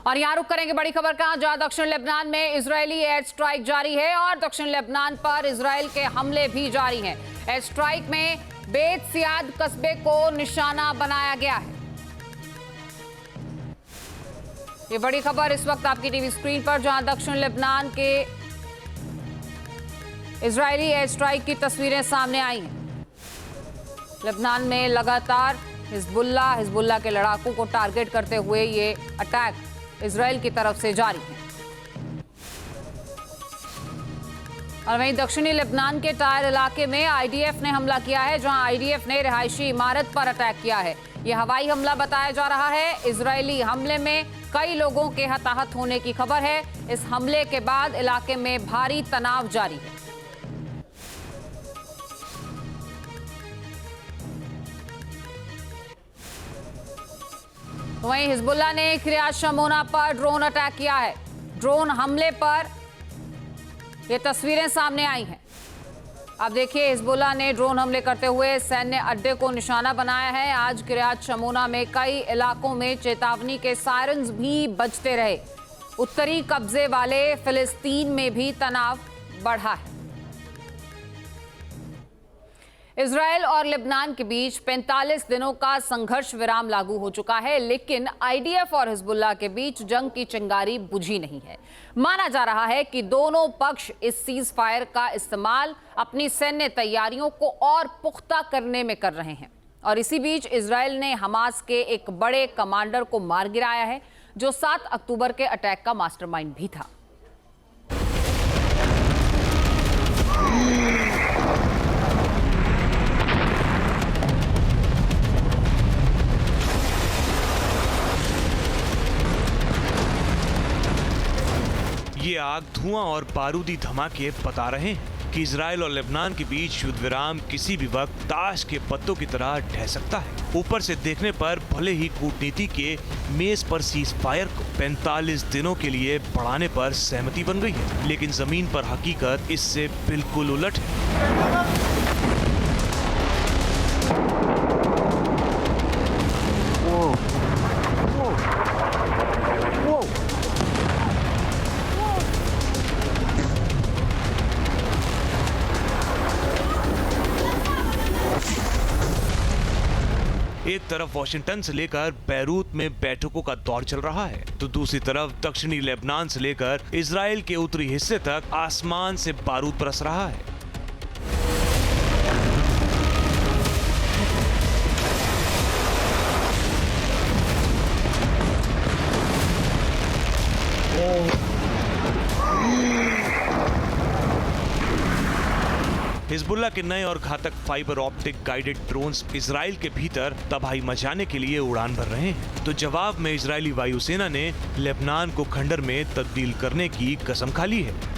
और यहाँ रुक करेंगे बड़ी खबर का, जहां दक्षिण लेबनान में इजरायली एयर स्ट्राइक जारी है और दक्षिण लेबनान पर इजरायल के हमले भी जारी हैं। एयर स्ट्राइक में बेत सियाद कस्बे को निशाना बनाया गया है। ये बड़ी खबर इस वक्त आपकी टीवी स्क्रीन पर, जहां दक्षिण लेबनान के इजरायली एयर स्ट्राइक की तस्वीरें सामने आई हैं। लेबनान में लगातार हिजबुल्लाह के लड़ाकों को टारगेट करते हुए ये अटैक इजरायल की तरफ से जारी है। और वहीं दक्षिणी लेबनान के टायर इलाके में आईडीएफ ने हमला किया है, जहां आईडीएफ ने रिहायशी इमारत पर अटैक किया है। यह हवाई हमला बताया जा रहा है। इजरायली हमले में कई लोगों के हताहत होने की खबर है। इस हमले के बाद इलाके में भारी तनाव जारी है। वहीं हिजबुल्लाह ने किरियात शमोना पर ड्रोन अटैक किया है। ड्रोन हमले पर ये तस्वीरें सामने आई हैं। अब देखिए, हिजबुल्लाह ने ड्रोन हमले करते हुए सैन्य अड्डे को निशाना बनाया है। आज किरियात शमोना में कई इलाकों में चेतावनी के सायरन्स भी बजते रहे। उत्तरी कब्जे वाले फिलिस्तीन में भी तनाव बढ़ा है। इजरायल और लेबनान के बीच 45 दिनों का संघर्ष विराम लागू हो चुका है, लेकिन आईडीएफ और हिजबुल्लाह के बीच जंग की चिंगारी बुझी नहीं है। माना जा रहा है कि दोनों पक्ष इस सीज फायर का इस्तेमाल अपनी सैन्य तैयारियों को और पुख्ता करने में कर रहे हैं। और इसी बीच इजरायल ने हमास के एक बड़े कमांडर को मार गिराया है, जो 7 अक्टूबर के अटैक का मास्टरमाइंड भी था। ये आग, धुआं और बारूदी धमाके बता रहे हैं कि इजरायल और लेबनान के बीच युद्ध विराम किसी भी वक्त ताश के पत्तों की तरह ढह सकता है। ऊपर से देखने पर भले ही कूटनीति के मेज पर सीज फायर को 45 दिनों के लिए बढ़ाने पर सहमति बन गई है, लेकिन जमीन पर हकीकत इससे बिल्कुल उलट है। एक तरफ वॉशिंगटन से लेकर बैरूत में बैठकों का दौर चल रहा है, तो दूसरी तरफ दक्षिणी लेबनान से लेकर इजराइल के उत्तरी हिस्से तक आसमान से बारूद बरस रहा है। हिजबुल्लाह के नए और घातक fibre optic guided drones Israel के भीतर तबाही मचाने के लिए उड़ान भर रहे हैं, तो जवाब में इजरायली वायुसेना ने लेबनान को खंडर में तब्दील करने की कसम खा ली है।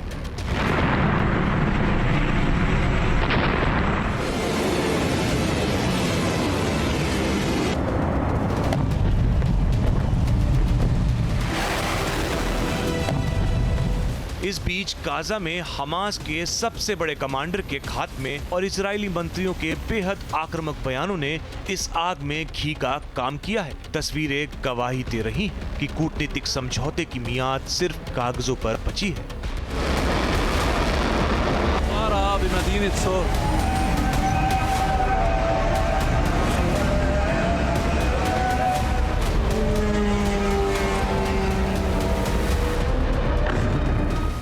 इस बीच गाजा में हमास के सबसे बड़े कमांडर के खात्मे और इजरायली मंत्रियों के बेहद आक्रामक बयानों ने इस आग में घी का काम किया है। तस्वीरें गवाही दे रही हैं कि कूटनीतिक समझौते की मियाद सिर्फ कागजों पर बची है।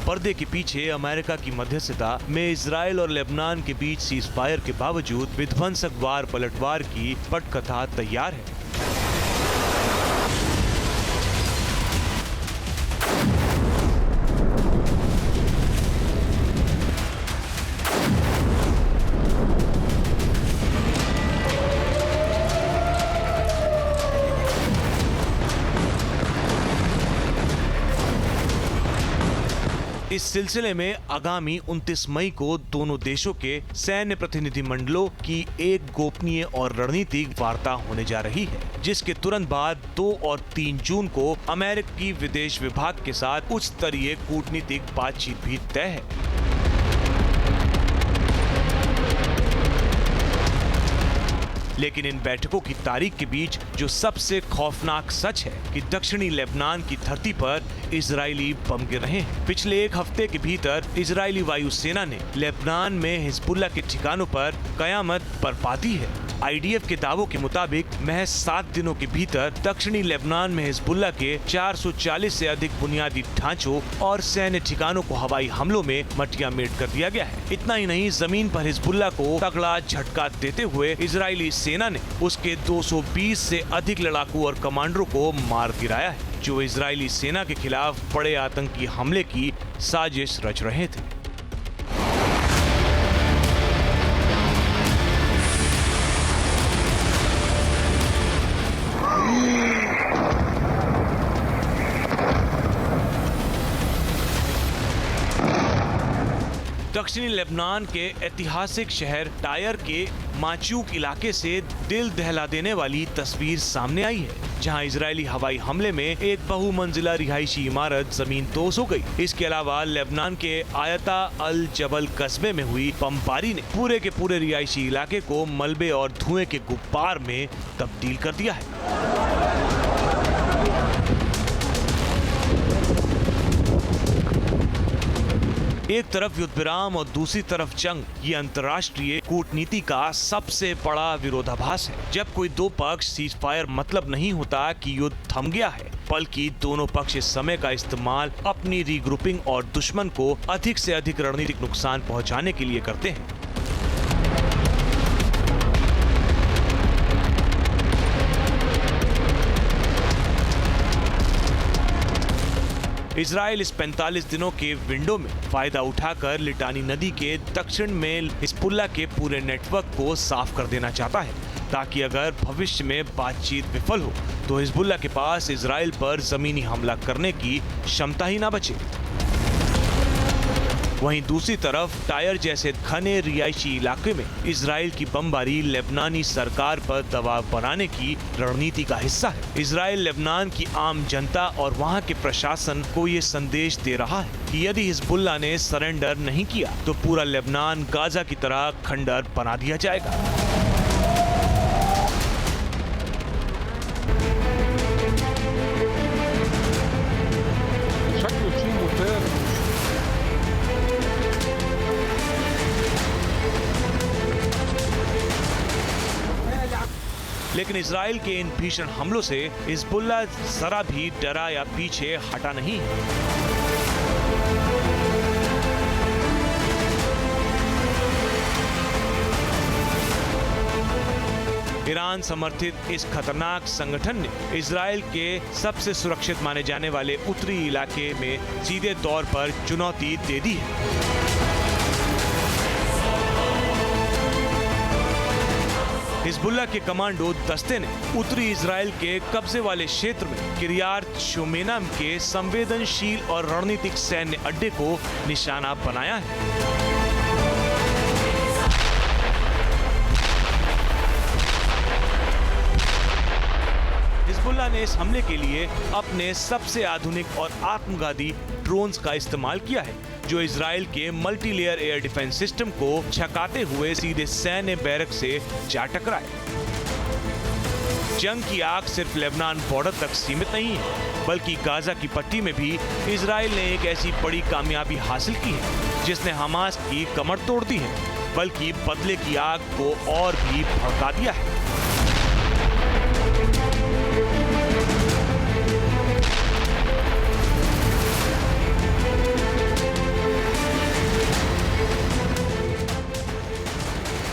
पर्दे के पीछे अमेरिका की मध्यस्थता में इजराइल और लेबनान के बीच सीज फायर के बावजूद विध्वंसक वार पलटवार की पटकथा तैयार है। इस सिलसिले में आगामी 29 मई को दोनों देशों के सैन्य प्रतिनिधिमंडलों की एक गोपनीय और रणनीतिक वार्ता होने जा रही है, जिसके तुरंत बाद 2 और 3 जून को अमेरिकी विदेश विभाग के साथ उच्च स्तरीय कूटनीतिक बातचीत भी तय है। लेकिन इन बैठकों की तारीख के बीच जो सबसे खौफनाक सच है कि दक्षिणी लेबनान की धरती पर इजरायली बम गिर रहे हैं। पिछले एक हफ्ते के भीतर इजरायली वायुसेना ने लेबनान में हिजबुल्लाह के ठिकानों पर कयामत बरपा दी है। आईडीएफ के दावों के मुताबिक महज 7 दिनों के भीतर दक्षिणी लेबनान में हिजबुल्लाह के 440 से अधिक बुनियादी ढांचों और सैन्य ठिकानों को हवाई हमलों में मटिया मेट कर दिया गया है। इतना ही नहीं, जमीन पर हिजबुल्लाह को तगड़ा झटका देते हुए इजरायली सेना ने उसके 220 से अधिक लड़ाकू और कमांडरों को मार गिराया है, जो इजरायली सेना के खिलाफ बड़े आतंकी हमले की साजिश रच रहे थे। दक्षिणी लेबनान के ऐतिहासिक शहर टायर के माचूक इलाके से दिल दहला देने वाली तस्वीर सामने आई है, जहां इजरायली हवाई हमले में एक बहुमंजिला रिहायशी इमारत जमींदोज हो गई। इसके अलावा लेबनान के आयता अल जबल कस्बे में हुई बमबारी ने पूरे के पूरे रिहायशी इलाके को मलबे और धुएं के गुब्बार में तब्दील कर दिया है। एक तरफ युद्ध विराम और दूसरी तरफ जंग, ये अंतर्राष्ट्रीय कूटनीति का सबसे बड़ा विरोधाभास है। जब कोई दो पक्ष सीज फायर मतलब नहीं होता कि युद्ध थम गया है, बल्कि दोनों पक्ष इस समय का इस्तेमाल अपनी रीग्रुपिंग और दुश्मन को अधिक से अधिक रणनीतिक नुकसान पहुंचाने के लिए करते हैं। इजराइल इस 45 दिनों के विंडो में फायदा उठाकर लिटानी नदी के दक्षिण में हिजबुल्लाह के पूरे नेटवर्क को साफ कर देना चाहता है, ताकि अगर भविष्य में बातचीत विफल हो तो हिजबुल्लाह के पास इजराइल पर जमीनी हमला करने की क्षमता ही ना बचे। वहीं दूसरी तरफ टायर जैसे घने रिहायशी इलाके में इजराइल की बमबारी लेबनानी सरकार पर दबाव बनाने की रणनीति का हिस्सा है। इजराइल लेबनान की आम जनता और वहां के प्रशासन को ये संदेश दे रहा है कि यदि हिजबुल्लाह ने सरेंडर नहीं किया तो पूरा लेबनान गाजा की तरह खंडर बना दिया जाएगा। लेकिन इजराइल के इन भीषण हमलों से हिजबुल्लाह जरा भी डरा या पीछे हटा नहीं है। ईरान समर्थित इस खतरनाक संगठन ने इजराइल के सबसे सुरक्षित माने जाने वाले उत्तरी इलाके में सीधे तौर पर चुनौती दे दी है। हिजबुल्लाह के कमांडो दस्ते ने उत्तरी इजराइल के कब्जे वाले क्षेत्र में किरियात शोमेना के संवेदनशील और रणनीतिक सैन्य अड्डे को निशाना बनाया है। हिजबुल्लाह ने इस हमले के लिए अपने सबसे आधुनिक और आत्मघाती ड्रोन्स का इस्तेमाल किया है, जो इजराइल के multi layer air defence system को छकाते हुए सीधे सैन्य बैरक से जा टकराए। जंग की आग सिर्फ लेबनान बॉर्डर तक सीमित नहीं है, बल्कि गाजा की पट्टी में भी इजराइल ने एक ऐसी बड़ी कामयाबी हासिल की है जिसने हमास की कमर तोड़ दी है, बल्कि बदले की आग को और भी भड़का दिया है।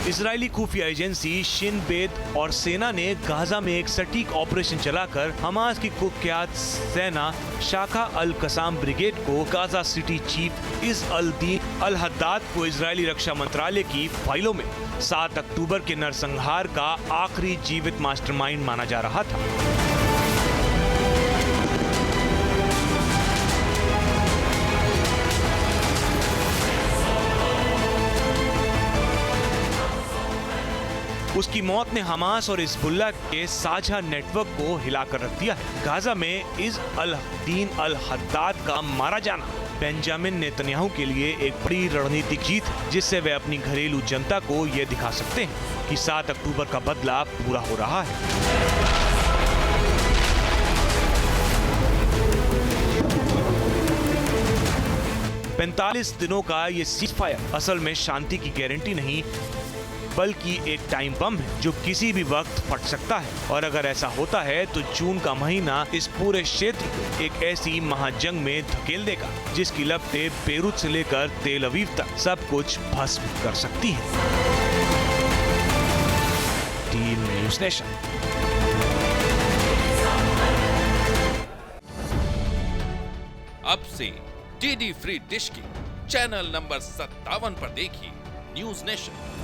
इजरायली खुफिया एजेंसी शिन बेत और सेना ने गाजा में एक सटीक ऑपरेशन चलाकर हमास की कुख्यात सेना शाखा अल कसाम ब्रिगेड को गाजा सिटी चीफ इस अल दीन अल हद्दाद को इजरायली रक्षा मंत्रालय की फाइलों में 7 अक्टूबर के नरसंहार का आखिरी जीवित मास्टरमाइंड माना जा रहा था। उसकी मौत ने हमास और हिजबुल्लाह के साझा नेटवर्क को हिलाकर रख दिया है। गाजा में इस अल दीन अल हद्दाद का मारा जाना बेंजामिन नेतन्याहू के लिए एक बड़ी रणनीतिक जीत है, जिससे वे अपनी घरेलू जनता को ये दिखा सकते हैं कि 7 अक्टूबर का बदला पूरा हो रहा है। 45 दिनों का ये सीजफायर असल में शांति की गारंटी नहीं, बल्कि एक टाइम बम है जो किसी भी वक्त फट सकता है। और अगर ऐसा होता है तो जून का महीना इस पूरे क्षेत्र को एक ऐसी महाजंग में धकेल देगा जिसकी लपटें बेरूत से लेकर तेल अवीव तक सब कुछ भस्म कर सकती है। Team news nation. अब से डीडी फ्री डिश की चैनल नंबर 57 पर देखिए न्यूज़ नेशन।